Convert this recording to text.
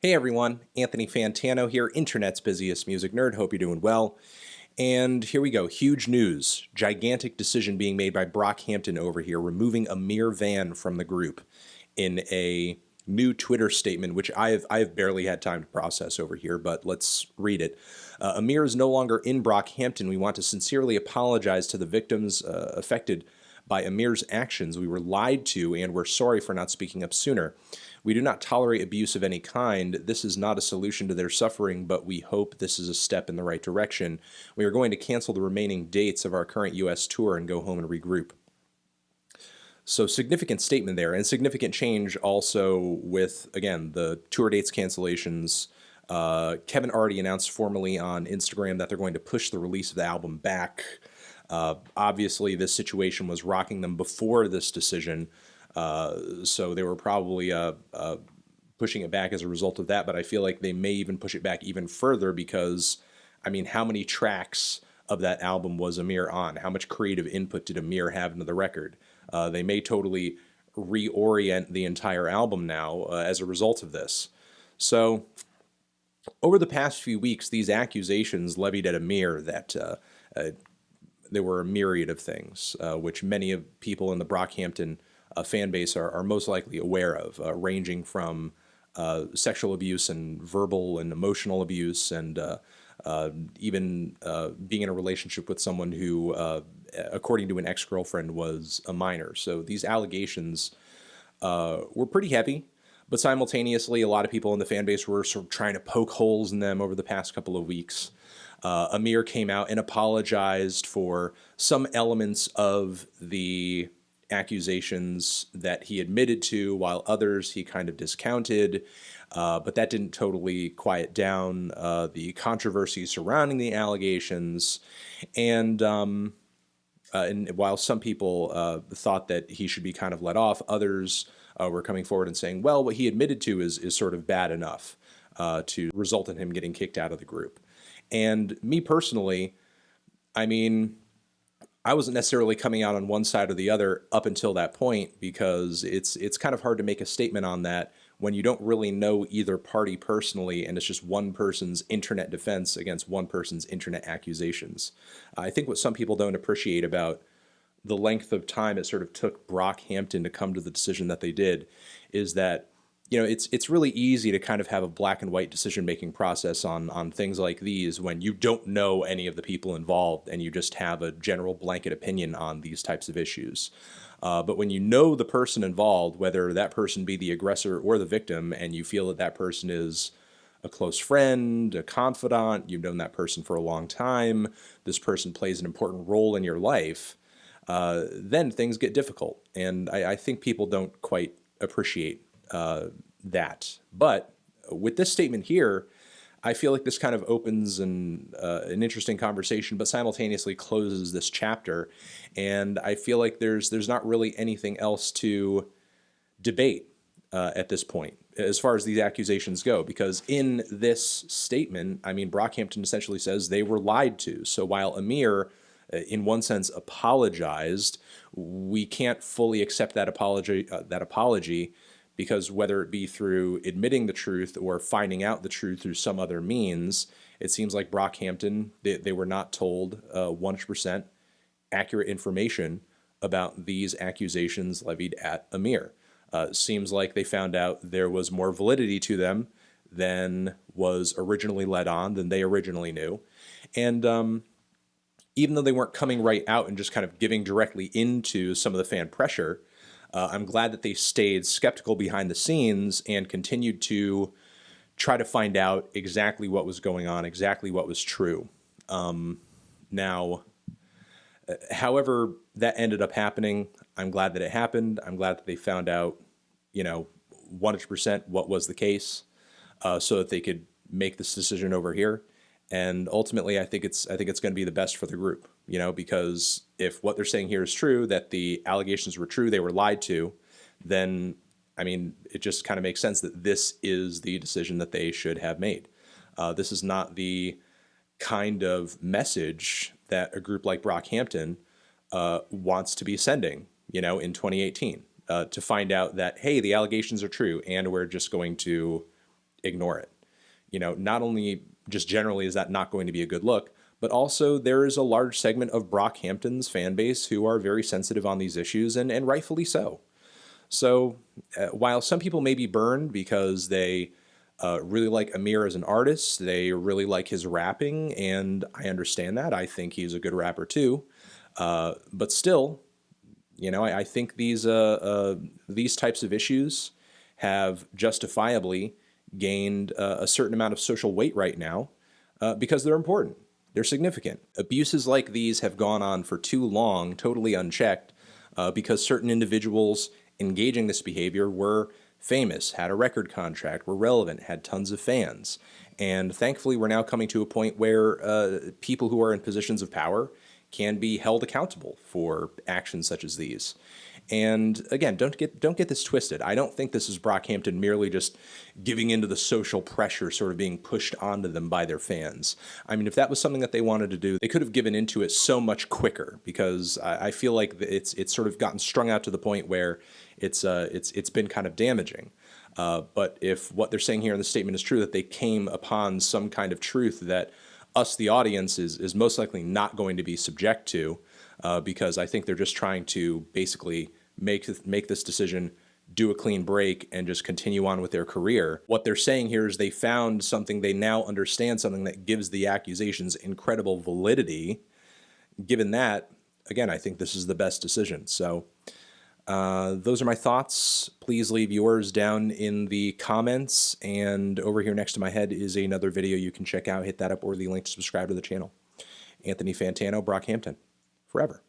Hey everyone, Anthony Fantano here, internet's busiest music nerd. Hope you're doing well. And here we go. Huge news. Gigantic decision being made by Brockhampton over here, removing Ameer Vann from the group in a new Twitter statement, which I've barely had time to process over here, but let's read it. Ameer is no longer in Brockhampton. We want to sincerely apologize to the victims affected by Ameer's actions. We were lied to, and we're sorry for not speaking up sooner. We do not tolerate abuse of any kind. This is not a solution to their suffering, but we hope this is a step in the right direction. We are going to cancel the remaining dates of our current U.S. tour and go home and regroup. So significant statement there, and significant change also with, again, the tour dates cancellations. Kevin already announced formally on Instagram that they're going to push the release of the album back. Obviously, this situation was rocking them before this decision, so they were probably pushing it back as a result of that, but I feel like they may even push it back even further because, I mean, how many tracks of that album was Ameer on? How much creative input did Ameer have into the record? They may totally reorient the entire album now as a result of this. So, over the past few weeks, these accusations levied at Ameer that there were a myriad of things, which many of people in the Brockhampton fan base are most likely aware of, ranging from sexual abuse and verbal and emotional abuse, and even being in a relationship with someone who, according to an ex-girlfriend, was a minor. So these allegations were pretty heavy, but simultaneously, a lot of people in the fan base were sort of trying to poke holes in them over the past couple of weeks. Ameer came out and apologized for some elements of the accusations that he admitted to, while others he kind of discounted, but that didn't totally quiet down the controversy surrounding the allegations. And while some people thought that he should be kind of let off, others were coming forward and saying, well, what he admitted to is sort of bad enough to result in him getting kicked out of the group. And me personally, I mean, I wasn't necessarily coming out on one side or the other up until that point, because it's kind of hard to make a statement on that when you don't really know either party personally, and it's just one person's internet defense against one person's internet accusations. I think what some people don't appreciate about the length of time it sort of took Brockhampton to come to the decision that they did is that, you know, it's really easy to kind of have a black and white decision-making process on things like these when you don't know any of the people involved and you just have a general blanket opinion on these types of issues. But when you know the person involved, whether that person be the aggressor or the victim, and you feel that that person is a close friend, a confidant, you've known that person for a long time, this person plays an important role in your life, then things get difficult. And I think people don't quite appreciate that. But with this statement here, I feel like this kind of opens an interesting conversation, but simultaneously closes this chapter. And I feel like there's not really anything else to debate at this point as far as these accusations go, because in this statement, I mean, Brockhampton essentially says they were lied to. So while Ameer, in one sense, apologized, we can't fully accept that apology, because whether it be through admitting the truth or finding out the truth through some other means, it seems like Brockhampton, they were not told 100% accurate information about these accusations levied at Ameer. Seems like they found out there was more validity to them than was originally led on, than they originally knew. And even though they weren't coming right out and just kind of giving directly into some of the fan pressure, I'm glad that they stayed skeptical behind the scenes and continued to try to find out exactly what was going on, exactly what was true. Now, however that ended up happening, I'm glad that it happened. I'm glad that they found out, 100% what was the case, so that they could make this decision over here. And ultimately, I think it's going to be the best for the group, because if what they're saying here is true, that the allegations were true, they were lied to, then, I mean, it just kind of makes sense that this is the decision that they should have made. This is not the kind of message that a group like Brockhampton wants to be sending, in 2018, to find out that, hey, the allegations are true, and we're just going to ignore it. Not only just generally is that not going to be a good look, but also there is a large segment of Brockhampton's fan base who are very sensitive on these issues, and rightfully so. So while some people may be burned because they really like Ameer as an artist, they really like his rapping, and I understand that. I think he's a good rapper too. But still, I think these types of issues have justifiably gained a certain amount of social weight right now because they're important. They're significant. Abuses like these have gone on for too long, totally unchecked, because certain individuals engaging this behavior were famous, had a record contract, were relevant, had tons of fans. And thankfully, we're now coming to a point where people who are in positions of power can be held accountable for actions such as these. And again, don't get this twisted. I don't think this is Brockhampton merely just giving into the social pressure sort of being pushed onto them by their fans. I mean, if that was something that they wanted to do, they could have given into it so much quicker, because I feel like it's sort of gotten strung out to the point where it's been kind of damaging. But if what they're saying here in the statement is true, that they came upon some kind of truth that us, the audience, is most likely not going to be subject to, because I think they're just trying to basically make this decision, do a clean break, and just continue on with their career. What they're saying here is they found something, they now understand something that gives the accusations incredible validity. Given that, again, I think this is the best decision. So those are my thoughts. Please leave yours down in the comments, and over here next to my head is another video you can check out. Hit that up, or the link to subscribe to the channel. Anthony Fantano, Brockhampton, forever.